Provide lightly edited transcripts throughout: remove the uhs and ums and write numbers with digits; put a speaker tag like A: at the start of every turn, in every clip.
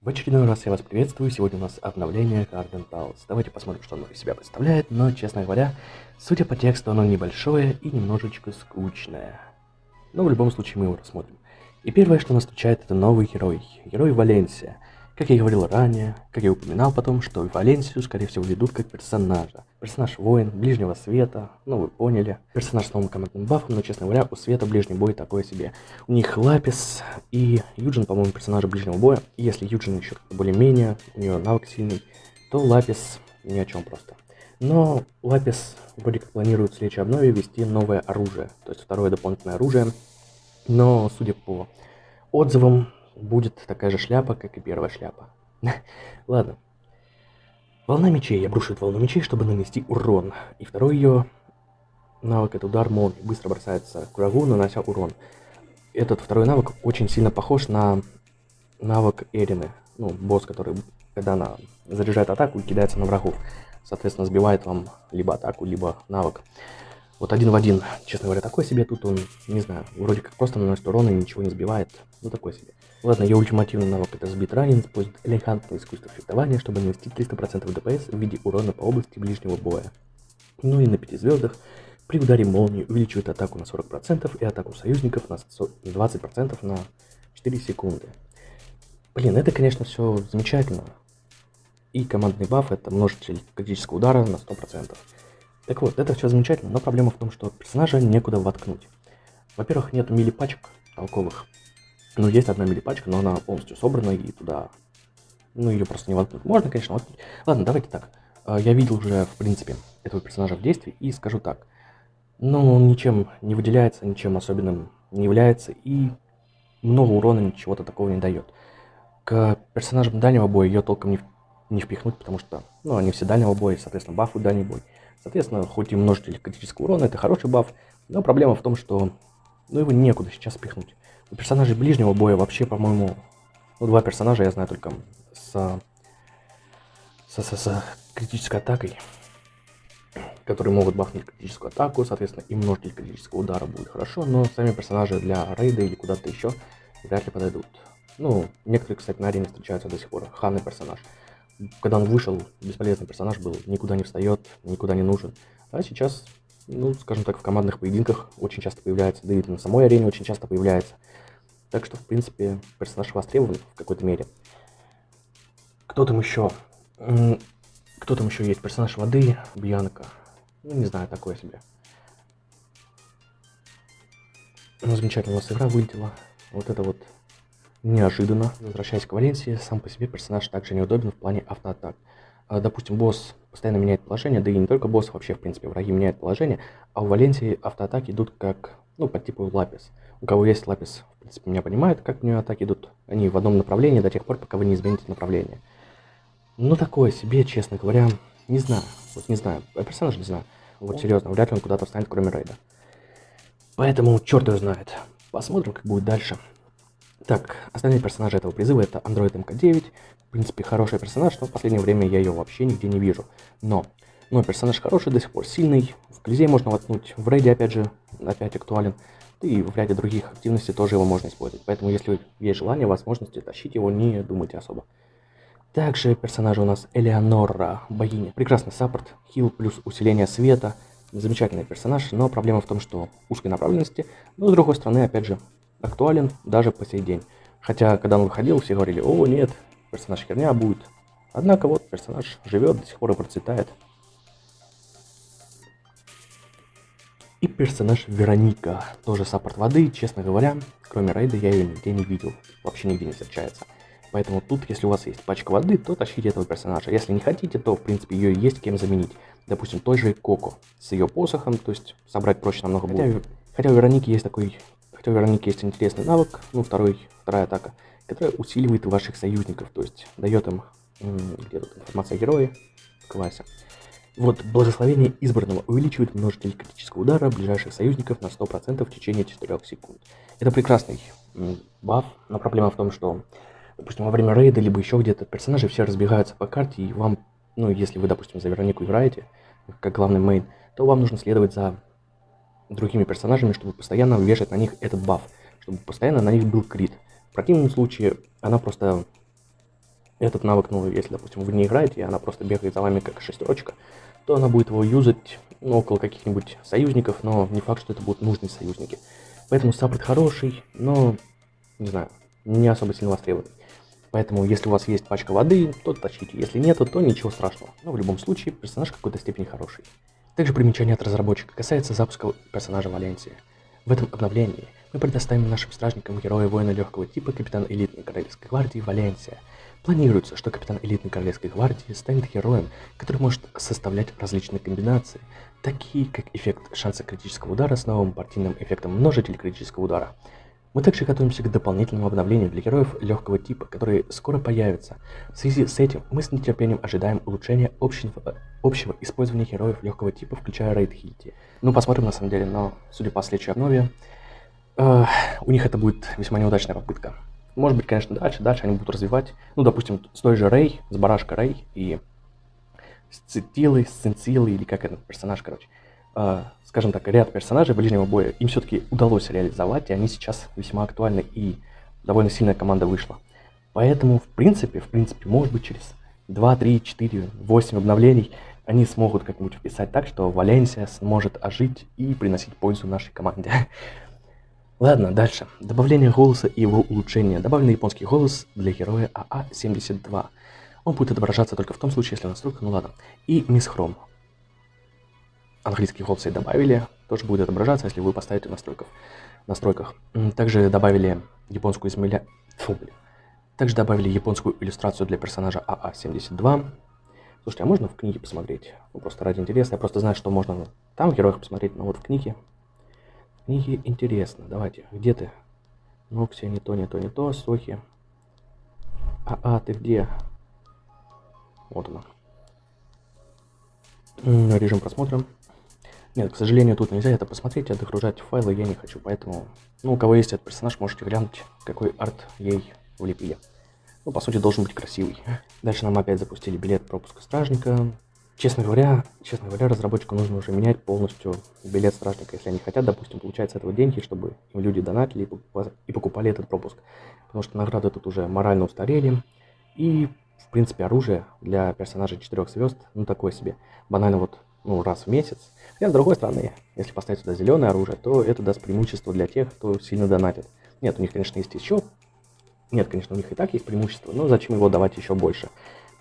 A: В очередной раз я вас приветствую. Сегодня у нас обновление Garden Palace. Давайте посмотрим, что оно из себя представляет. Но, честно говоря, судя по тексту, оно небольшое и немножечко скучное. Но в любом случае мы его рассмотрим. И первое, что нас встречает, это новый герой. Герой Валенсия. Как я и говорил ранее, как я упоминал потом, что Валенсию, скорее всего, ведут как персонажа. Персонаж-воин, ближнего света, ну вы поняли. Персонаж с новым командным бафом, но, честно говоря, у света ближний бой такое себе. У них Лапис и Юджин, по-моему, персонажи ближнего боя. И если Юджин еще более-менее, у нее навык сильный, то Лапис ни о чем просто. Но Лапис вроде как планирует в следующей обнове ввести новое оружие, то есть второе дополнительное оружие. Но, судя по отзывам, будет такая же шляпа, как и первая шляпа. Ладно. Волна мечей. Обрушивает волну мечей, чтобы нанести урон. И второй ее навык — это удар молнии. Быстро бросается к врагу, нанося урон. Этот второй навык очень сильно похож на навык Эрины. Ну, босс, который, когда она заряжает атаку и кидается на врагов, соответственно, сбивает вам либо атаку, либо навык. Вот один в один, честно говоря, такой себе. Тут он, не знаю, вроде как просто наносит урон и ничего не сбивает. Ну, такой себе. Ладно, ее ультимативный навык — это сбит ранен, использует элегантное искусство фехтования, чтобы нанести 300% ДПС в виде урона по области ближнего боя. Ну и на 5 звездах при ударе молнии увеличивает атаку на 40% и атаку союзников на 20% на 4 секунды. Блин, это, конечно, все замечательно. И командный баф — это множитель критического удара на 100%. Так вот, это все замечательно, но проблема в том, что персонажа некуда воткнуть. Во-первых, нет мили-пачек толковых. Ну, есть одна мили-пачка, но она полностью собрана, и туда, ну, ее просто не воткнуть. Можно, конечно, воткнуть. Ладно, давайте так. Я видел уже, в принципе, этого персонажа в действии, и скажу так. Ну, он ничем не выделяется, ничем особенным не является, и много урона, ничего-то такого не дает. К персонажам дальнего боя ее толком не впихнуть, потому что, ну, они все дальнего боя, соответственно, бафы дальний бой. Соответственно, хоть и множитель критического урона, это хороший баф, но проблема в том, что, ну, его некуда сейчас впихнуть. У персонажей ближнего боя вообще, по-моему, ну, два персонажа я знаю только с критической атакой, которые могут бафнуть критическую атаку, соответственно, и множитель критического удара будет хорошо, но сами персонажи для рейда или куда-то еще вряд ли подойдут. Ну, некоторые, кстати, на арене встречаются до сих пор. Ханный персонаж. Когда он вышел, бесполезный персонаж был, никуда не встает, никуда не нужен. А сейчас, ну, скажем так, в командных поединках очень часто появляется, да и на самой арене очень часто появляется. Так что, в принципе, персонаж востребован в какой-то мере. Кто там еще? Кто там еще есть? Персонаж воды, Бьянка. Ну, не знаю, такое себе. Ну, замечательно, у нас игра вылетела. Вот это вот неожиданно. Возвращаясь к Валенсии, сам по себе персонаж также неудобен в плане автоатак. Допустим, босс постоянно меняет положение, да и не только босс, вообще, в принципе, враги меняют положение, а у Валенсии автоатаки идут как, ну, по типу Лапис. У кого есть Лапис, в принципе, меня понимают, как у нее атаки идут. Они в одном направлении до тех пор, пока вы не измените направление. Ну, такое себе, честно говоря, не знаю. Вот не знаю, персонаж не знаю. Вот серьезно, вряд ли он куда-то встанет, кроме рейда. Поэтому черт его знает. Посмотрим, как будет дальше. Так, остальные персонажи этого призыва — это Android МК-9. В принципе, хороший персонаж, но в последнее время я ее вообще нигде не вижу. Но персонаж хороший, до сих пор сильный. В Колизее можно воткнуть, в рейде, опять же, опять актуален. Да и в ряде других активностей тоже его можно использовать. Поэтому, если есть желание, возможности, тащить его, не думайте особо. Также персонажи у нас Элеонора, богиня. Прекрасный саппорт, хил плюс усиление света. Замечательный персонаж, но проблема в том, что узкой направленности. Но с другой стороны, опять же, актуален даже по сей день. Хотя, когда он выходил, все говорили: о, нет, персонаж херня будет. Однако вот персонаж живет, до сих пор и процветает. И персонаж Вероника, тоже саппорт воды, честно говоря, кроме рейда я ее нигде не видел, вообще нигде не встречается. Поэтому тут, если у вас есть пачка воды, то тащите этого персонажа. Если не хотите, то, в принципе, ее есть кем заменить. Допустим, той же Коко с ее посохом, то есть собрать проще намного будет. Хотя у Вероники есть интересный навык, ну, вторая атака, которая усиливает ваших союзников, то есть дает им, где тут информация о герое, в классе. Вот, благословение избранного увеличивает множитель критического удара ближайших союзников на 100% в течение 4 секунд. Это прекрасный баф, но проблема в том, что, допустим, во время рейда, либо еще где-то, персонажи все разбегаются по карте, и вам, ну, если вы, допустим, за Веронику играете, как главный мейн, то вам нужно следовать за другими персонажами, чтобы постоянно вешать на них этот баф, чтобы постоянно на них был крит. В противном случае она просто этот навык, ну, если, допустим, вы не играете, и она просто бегает за вами как шестерочка, то она будет его юзать, ну, около каких-нибудь союзников, но не факт, что это будут нужные союзники. Поэтому саппорт хороший, но, не знаю, не особо сильно востребованный. Поэтому, если у вас есть пачка воды, то тащите. Если нет, то ничего страшного. Но в любом случае, персонаж в какой-то степени хороший. Также примечание от разработчика касается запуска персонажа Валенсия. В этом обновлении мы предоставим нашим стражникам героя воина легкого типа капитан элитной королевской гвардии Валенсия. Планируется, что капитан элитной королевской гвардии станет героем, который может составлять различные комбинации, такие как эффект шанса критического удара с новым партийным эффектом множитель критического удара. Мы также готовимся к дополнительному обновлению для героев легкого типа, которые скоро появятся. В связи с этим мы с нетерпением ожидаем улучшения общего использования героев легкого типа, включая рейд Хильти. Ну, посмотрим на самом деле, но судя по следующей обнове, у них это будет весьма неудачная попытка. Может быть, конечно, дальше они будут развивать, ну, допустим, с той же Рей, с барашка Рей и с Цинцилой, или как этот персонаж, короче. Скажем так, ряд персонажей ближнего боя им все-таки удалось реализовать, и они сейчас весьма актуальны, и довольно сильная команда вышла. Поэтому, в принципе, может быть, через 2, 3, 4, 8 обновлений они смогут как-нибудь вписать так, что Валенсия сможет ожить и приносить пользу нашей команде. Ладно, дальше. Добавление голоса и его улучшение. Добавлен японский голос для героя АА-72. Он будет отображаться только в том случае, если настройка, ну ладно. И Мисс Хром. Английские голосы добавили, тоже будет отображаться, если вы поставите в настройках. Также добавили японскую Также добавили японскую иллюстрацию для персонажа АА-72. Слушайте, а можно в книге посмотреть? Ну, просто ради интереса. Я просто знаю, что можно там в героях посмотреть, но вот в книге. В книге интересно. Давайте, где ты? Ноксия, не то, Сохи. Ты где? Вот она. Режим просмотра. Нет, к сожалению, тут нельзя это посмотреть, отгружать файлы я не хочу, поэтому, ну, у кого есть этот персонаж, можете глянуть, какой арт ей влепили. Ну, по сути, должен быть красивый. Дальше нам опять запустили билет пропуска стражника. Честно говоря, разработчику нужно уже менять полностью билет стражника, если они хотят, допустим, получать с этого деньги, чтобы им люди донатили и покупали этот пропуск. Потому что награды тут уже морально устарели, и, в принципе, оружие для персонажей 4 звезд, ну, такое себе. Банально вот, ну, раз в месяц. Хотя, с другой стороны, если поставить сюда зеленое оружие, то это даст преимущество для тех, кто сильно донатит. Нет, у них, конечно, есть еще... Нет, конечно, у них и так есть преимущество, но зачем его давать еще больше?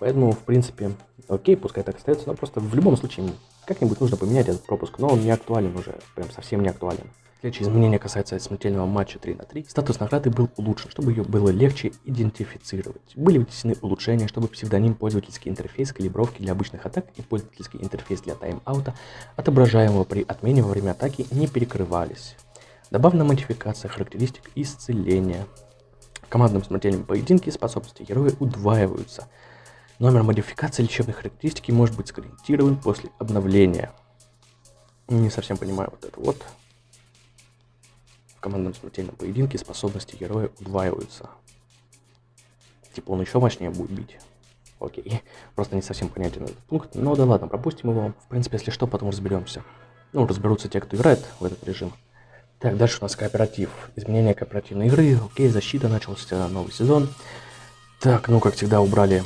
A: Поэтому, в принципе, окей, пускай так остается, но просто в любом случае как-нибудь нужно поменять этот пропуск, но он не актуален уже, прям совсем не актуален. Следующее изменение касается смертельного матча 3 на 3. Статус награды был улучшен, чтобы ее было легче идентифицировать. Были внесены улучшения, чтобы псевдоним, пользовательский интерфейс калибровки для обычных атак и пользовательский интерфейс для тайм-аута, отображаемого при отмене во время атаки, не перекрывались. Добавлена модификация характеристик исцеления. В командном смертельном поединке способности героя удваиваются. Номер модификации лечебной характеристики может быть скорректирован после обновления. Не совсем понимаю вот это вот. В командном смертельном поединке способности героя удваиваются. Типа он еще мощнее будет бить. Окей. Просто не совсем понятен этот пункт. Но да ладно, пропустим его. В принципе, если что, потом разберемся. Ну, разберутся те, кто играет в этот режим. Так, дальше у нас кооператив. Изменение кооперативной игры. Окей, защита, начался новый сезон. Так, ну, как всегда, убрали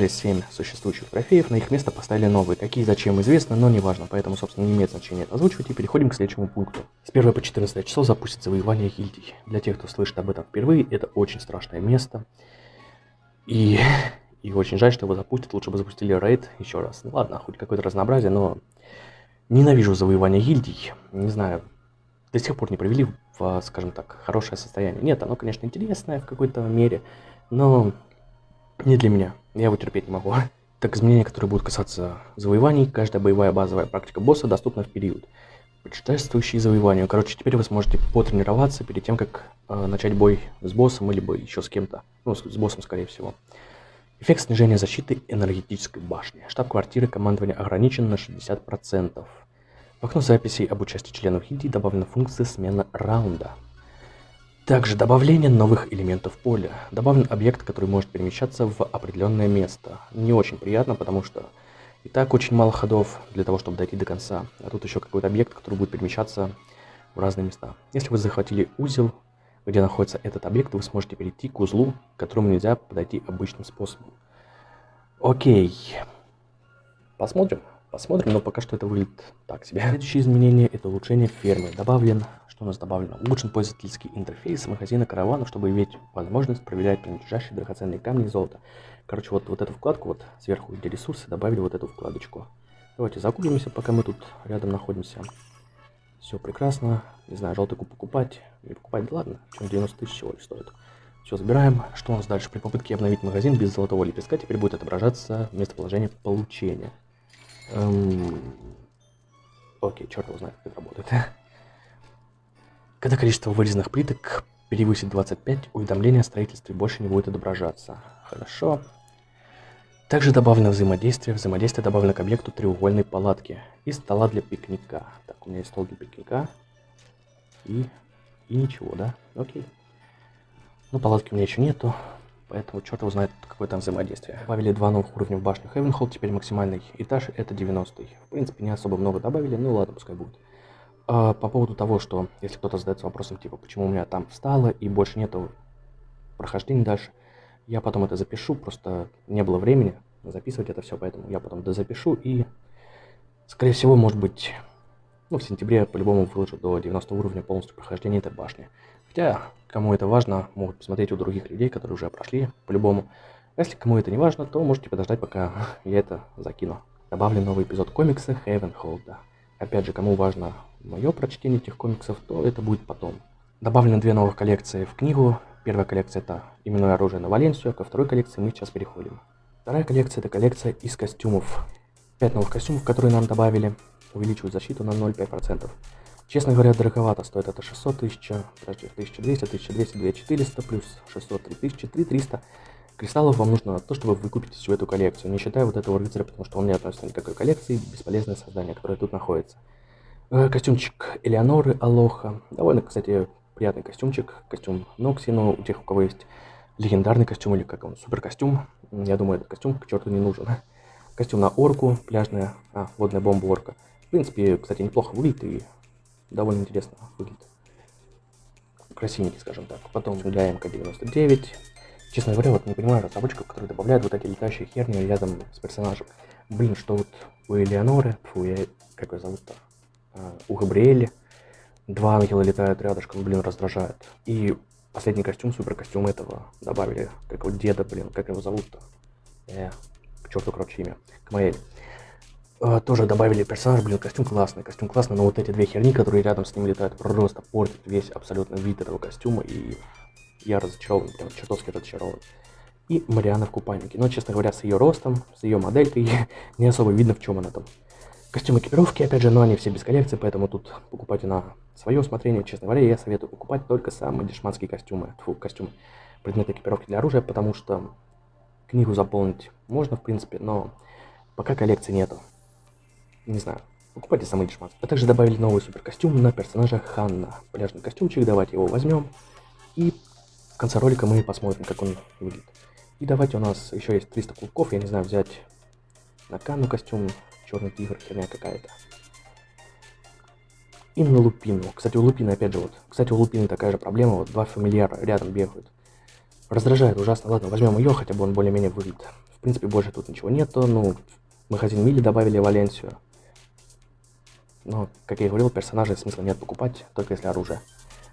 A: 7 существующих трофеев, на их место поставили новые. Какие, зачем, известно, но не важно, поэтому, собственно, не имеет значения это озвучивать. И переходим к следующему пункту. С 1 по 14 число запустит завоевание гильдий. Для тех, кто слышит об этом впервые, это очень страшное место. И очень жаль, что его запустят, лучше бы запустили рейд еще раз. Ну ладно, хоть какое-то разнообразие, но ненавижу завоевание гильдий. Не знаю, до сих пор не привели в, скажем так, хорошее состояние. Нет, оно, конечно, интересное в какой-то мере, но не для меня. Я его терпеть не могу. Так, изменения, которые будут касаться завоеваний. Каждая боевая базовая практика босса доступна в период, предшествующий завоеванию. Короче, теперь вы сможете потренироваться перед тем, как начать бой с боссом, либо еще с кем-то. Ну, с боссом, скорее всего. Эффект снижения защиты энергетической башни. Штаб-квартиры командования ограничен на 60%. В окно записей об участии членов гильдии добавлена функция смена раунда. Также добавление новых элементов поля. Добавлен объект, который может перемещаться в определенное место. Не очень приятно, потому что и так очень мало ходов для того, чтобы дойти до конца. А тут еще какой-то объект, который будет перемещаться в разные места. Если вы захватили узел, где находится этот объект, вы сможете перейти к узлу, к которому нельзя подойти обычным способом. Окей. Посмотрим, но пока что это выглядит так себе. Следующее изменение — это улучшение фермы. Что у нас добавлено? Улучшен пользовательский интерфейс магазина каравана, чтобы иметь возможность проверять принадлежащие драгоценные камни и золото. Короче, вот эту вкладку, вот сверху, где ресурсы, добавили вот эту вкладочку. Давайте загуглимся, пока мы тут рядом находимся. Все прекрасно. Не знаю, желтый куб покупать, не покупать, да ладно, чем 90 тысяч всего лишь стоит. Все, забираем. Что у нас дальше? При попытке обновить магазин без золотого лепестка теперь будет отображаться местоположение получения. Окей, черт его знает, как это работает. Когда количество вырезанных плиток превысит 25, уведомление о строительстве больше не будет отображаться. Хорошо. Также добавлено взаимодействие. Взаимодействие добавлено к объекту треугольной палатки и стола для пикника. Так, у меня есть стол для пикника. И ничего, да? Окей. Ну, палатки у меня еще нету, поэтому черт его знает, какое там взаимодействие. Добавили 2 новых уровня в башню Heavenhold, теперь максимальный этаж это 90-й. В принципе, не особо много добавили, ну ладно, пускай будет. По поводу того, что если кто-то задается вопросом, типа, почему у меня там встало и больше нету прохождения дальше, я потом это запишу, просто не было времени записывать это все, поэтому я потом дозапишу и, скорее всего, может быть, ну, в сентябре по-любому выложу до 90 уровня полностью прохождения этой башни. Хотя, кому это важно, могут посмотреть у других людей, которые уже прошли по-любому. А если кому это не важно, то можете подождать, пока я это закину. Добавлен новый эпизод комикса Heavenhold. Опять же, кому важно мое прочтение этих комиксов, то это будет потом. Добавлено 2 новых коллекции в книгу. Первая коллекция — это именное оружие на Валенсию, а ко второй коллекции мы сейчас переходим. Вторая коллекция — это коллекция из костюмов. 5 новых костюмов, которые нам добавили, увеличивают защиту на 0,5%. Честно говоря, дороговато стоит это 600 тысяч, 1200, 1200, 2400, плюс 600, 3000, 3300. Кристаллов вам нужно на то, чтобы вы купите всю эту коллекцию, не считая вот этого рыцаря, потому что он не относится ни к какой коллекции, бесполезное создание, которое тут находится. Костюмчик Элеоноры Алоха, довольно, кстати, приятный костюмчик, костюм Нокси, но у тех, у кого есть легендарный костюм или как он, супер костюм, я думаю, этот костюм к черту не нужен. Костюм на орку, пляжная, водная бомба орка. В принципе, кстати, неплохо выглядит и довольно интересно выглядит. Красивенький, скажем так. Потом для МК-99. Честно говоря, вот не понимаю разработчиков, которые добавляют вот эти летающие херни рядом с персонажем. Блин, что вот у Элеоноры, как ее зовут-то? У Габриэли 2 ангела летают рядышком, блин, раздражает. И последний костюм, супер костюм этого добавили, как вот деда, блин, как его зовут-то? К черту, короче, имя. Камаэль. Тоже добавили персонаж, блин, костюм классный, но вот эти 2 херни, которые рядом с ним летают, просто портят весь абсолютно вид этого костюма, и я разочарован, прям чертовски разочарован. И Мариана в купальнике, но, честно говоря, с ее ростом, с ее моделькой, не особо видно, в чем она там. Костюм экипировки, опять же, но они все без коллекции, поэтому тут покупайте на свое усмотрение. Честно говоря, я советую покупать только самые дешманские костюмы, костюмы, предметы экипировки для оружия, потому что книгу заполнить можно, в принципе, но пока коллекции нету. Не знаю, покупайте самый дешман. А также добавили новый супер костюм на персонажа Ханна. Пляжный костюмчик, давайте его возьмем. И в конце ролика мы посмотрим, как он выглядит. И давайте, у нас еще есть 300 кубков, я не знаю, взять на Канну костюм, черный тигр, херня какая-то. И на Лупину. Кстати, у Лупины, опять же, у Лупины такая же проблема, вот 2 фамильяра рядом бегают. Раздражает ужасно. Ладно, возьмем ее, хотя бы он более-менее выглядит. В принципе, больше тут ничего нету, ну, в магазин Мили добавили Валенсию. Но, как я и говорил, персонажей смысла нет покупать, только если оружие.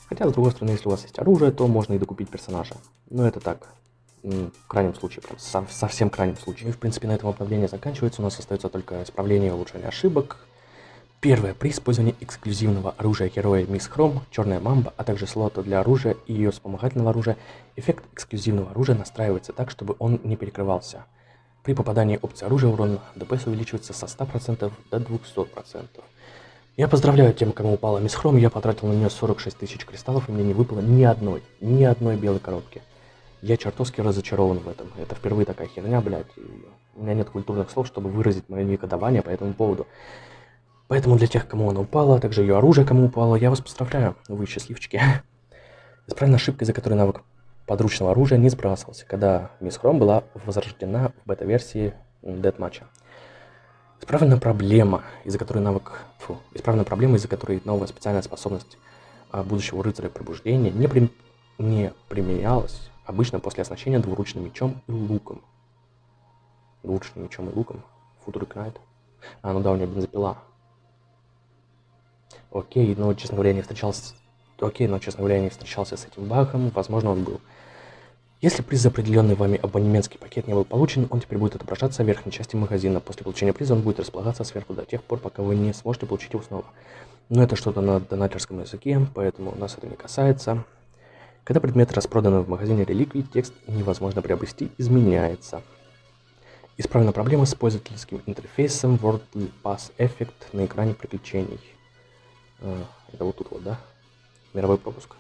A: Хотя, с другой стороны, если у вас есть оружие, то можно и докупить персонажа. Но это так, в крайнем случае, прям совсем крайнем случае. И, в принципе, на этом обновление заканчивается. У нас остается только исправление и улучшение ошибок. Первое, при использовании эксклюзивного оружия героя Мисс Хром, Черная Мамба, а также слота для оружия и ее вспомогательного оружия, эффект эксклюзивного оружия настраивается так, чтобы он не перекрывался. При попадании опции оружия урон ДПС увеличивается со 100% до 200%. Я поздравляю тем, кому упала Мисс Хром, я потратил на нее 46 тысяч кристаллов, и мне не выпало ни одной белой коробки. Я чертовски разочарован в этом. Это впервые такая херня, блядь, и у меня нет культурных слов, чтобы выразить мое негодование по этому поводу. Поэтому для тех, кому она упала, а также ее оружие, кому упало, я вас поздравляю, вы счастливчики. Исправлена ошибка, из-за которой навык подручного оружия не сбрасывался, когда Мисс Хром была возрождена в бета-версии Deathmatch. Исправлена проблема, из-за которой новая специальная способность будущего рыцаря пробуждения не применялось обычно после оснащения двуручным мечом и луком. Двуручным мечом и луком. Future Knight. Ну да, у него бензопила. Окей, но, честно говоря, я не встречался с этим багом. Возможно, он был. Если приз за определенный вами абонементский пакет не был получен, он теперь будет отображаться в верхней части магазина. После получения приза он будет располагаться сверху до тех пор, пока вы не сможете получить его снова. Но это что-то на донатерском языке, поэтому нас это не касается. Когда предмет распродан в магазине реликвий, текст «невозможно приобрести» изменяется. Исправлена проблема с пользовательским интерфейсом World Pass Effect на экране приключений. Это вот тут вот, да? Мировой пропуск.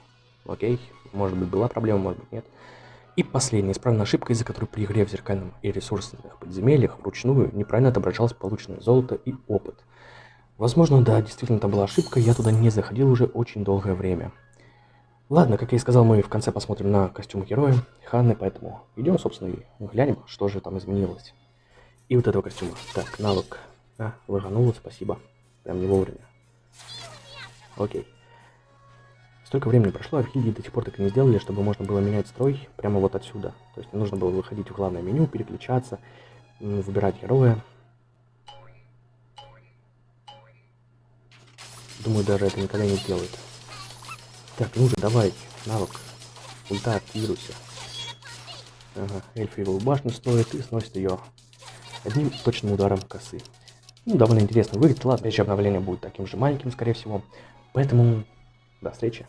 A: Окей, может быть была проблема, может быть нет. И последняя исправленная ошибка, из-за которой при игре в зеркальном и ресурсных подземельях вручную неправильно отображалось полученное золото и опыт. Возможно, да, действительно это была ошибка, я туда не заходил уже очень долгое время. Ладно, как я и сказал, мы в конце посмотрим на костюм героя Ханны, поэтому идем, собственно, и глянем, что же там изменилось. И вот этого костюма. Так, навык. Лагануло, спасибо. Прям не вовремя. Окей. Столько времени прошло, а в гильдии до сих пор так и не сделали, чтобы можно было менять строй прямо вот отсюда. То есть не нужно было выходить в главное меню, переключаться, выбирать героя. Думаю, даже это никогда не сделают. Так, ну же, давай, навык. Ульта, активируйся. Ага, эльфивую башню строит и сносит ее одним точным ударом косы. Ну, довольно интересно выглядит. Ладно, следующее обновление будет таким же маленьким, скорее всего. Поэтому до встречи.